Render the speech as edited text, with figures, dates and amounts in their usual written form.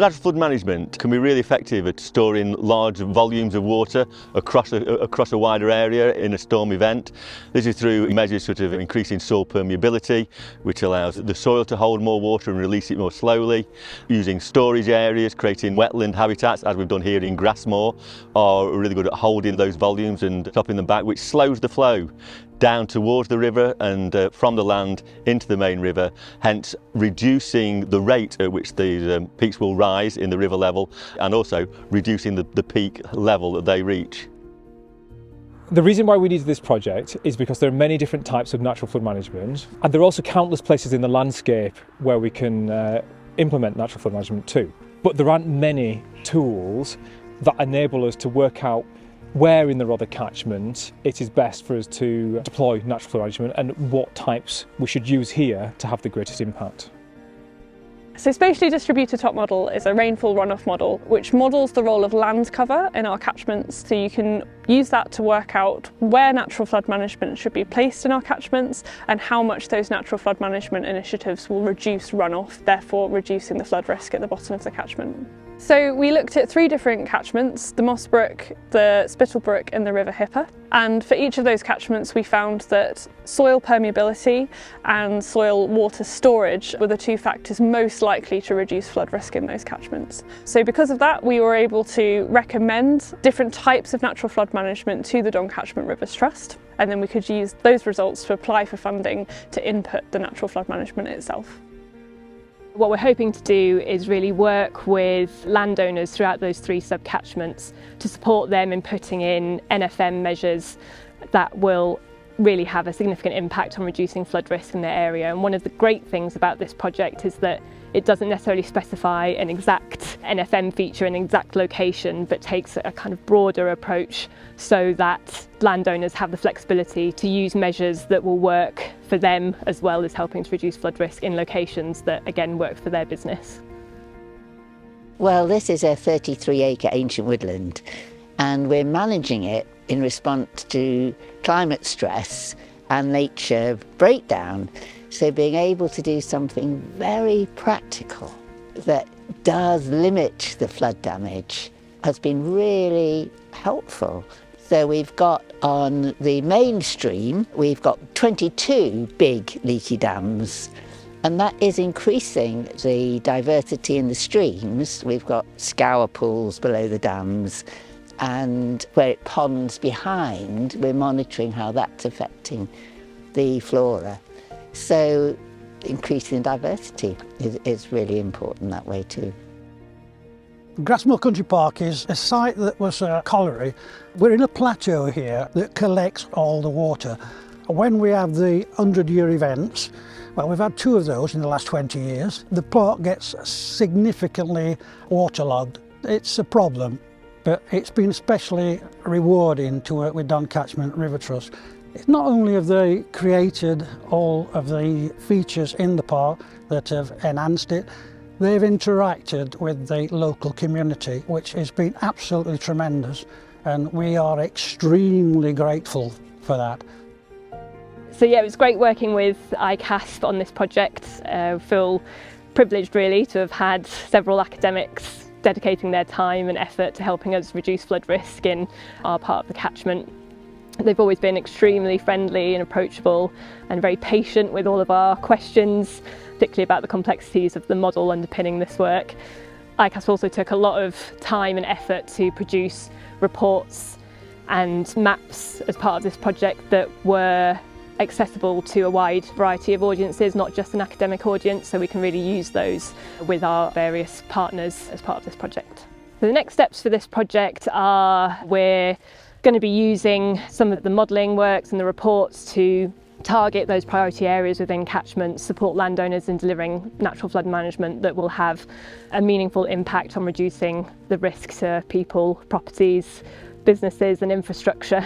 Natural flood management can be really effective at storing large volumes of water across a wider area in a storm event. This is through measures such as increasing soil permeability, which allows the soil to hold more water and release it more slowly. Using storage areas, creating wetland habitats, as we've done here in Grassmoor, are really good at holding those volumes and stopping them back, which slows the flow down towards the river and from the land into the main river, hence reducing the rate at which the peaks will rise in the river level and also reducing the peak level that they reach. The reason why we needed this project is because there are many different types of natural flood management, and there are also countless places in the landscape where we can implement natural flood management too. But there aren't many tools that enable us to work out where in the Rother Catchment it is best for us to deploy natural flood management and what types we should use here to have the greatest impact. So spatially distributed top model is a rainfall runoff model which models the role of land cover in our catchments, so you can use that to work out where natural flood management should be placed in our catchments and how much those natural flood management initiatives will reduce runoff, therefore reducing the flood risk at the bottom of the catchment. So we looked at 3 different catchments, the Moss Brook, the Spittal Brook and the River Hipper, and for each of those catchments we found that soil permeability and soil water storage were the 2 factors most likely to reduce flood risk in those catchments. So because of that we were able to recommend different types of natural flood management to the Don Catchment Rivers Trust, and then we could use those results to apply for funding to input the natural flood management itself. What we're hoping to do is really work with landowners throughout those 3 sub-catchments to support them in putting in NFM measures that will really have a significant impact on reducing flood risk in their area. And one of the great things about this project is that it doesn't necessarily specify an exact NFM feature, an exact location, but takes a kind of broader approach so that landowners have the flexibility to use measures that will work for them as well as helping to reduce flood risk in locations that again work for their business. Well, this is a 33-acre ancient woodland and we're managing it in response to climate stress and nature breakdown. So being able to do something very practical that does limit the flood damage has been really helpful. So we've got on the main stream, we've got 22 big leaky dams, and that is increasing the diversity in the streams. We've got scour pools below the dams, and where it ponds behind, we're monitoring how that's affecting the flora. So increasing diversity is really important that way too. Grassmoor Country Park is a site that was a colliery. We're in a plateau here that collects all the water. When we have the 100-year events, well, we've had 2 of those in the last 20 years, the park gets significantly waterlogged. It's a problem, but it's been especially rewarding to work with Don Catchment River Trust. Not only have they created all of the features in the park that have enhanced it, they've interacted with the local community, which has been absolutely tremendous, and we are extremely grateful for that. So yeah, it was great working with iCASP on this project. I feel privileged really to have had several academics dedicating their time and effort to helping us reduce flood risk in our part of the catchment. They've always been extremely friendly and approachable and very patient with all of our questions, particularly about the complexities of the model underpinning this work. iCASP also took a lot of time and effort to produce reports and maps as part of this project that were accessible to a wide variety of audiences, not just an academic audience, so we can really use those with our various partners as part of this project. So the next steps for this project are we're going to be using some of the modelling works and the reports to target those priority areas within catchments, support landowners in delivering natural flood management that will have a meaningful impact on reducing the risk to people, properties, businesses and infrastructure.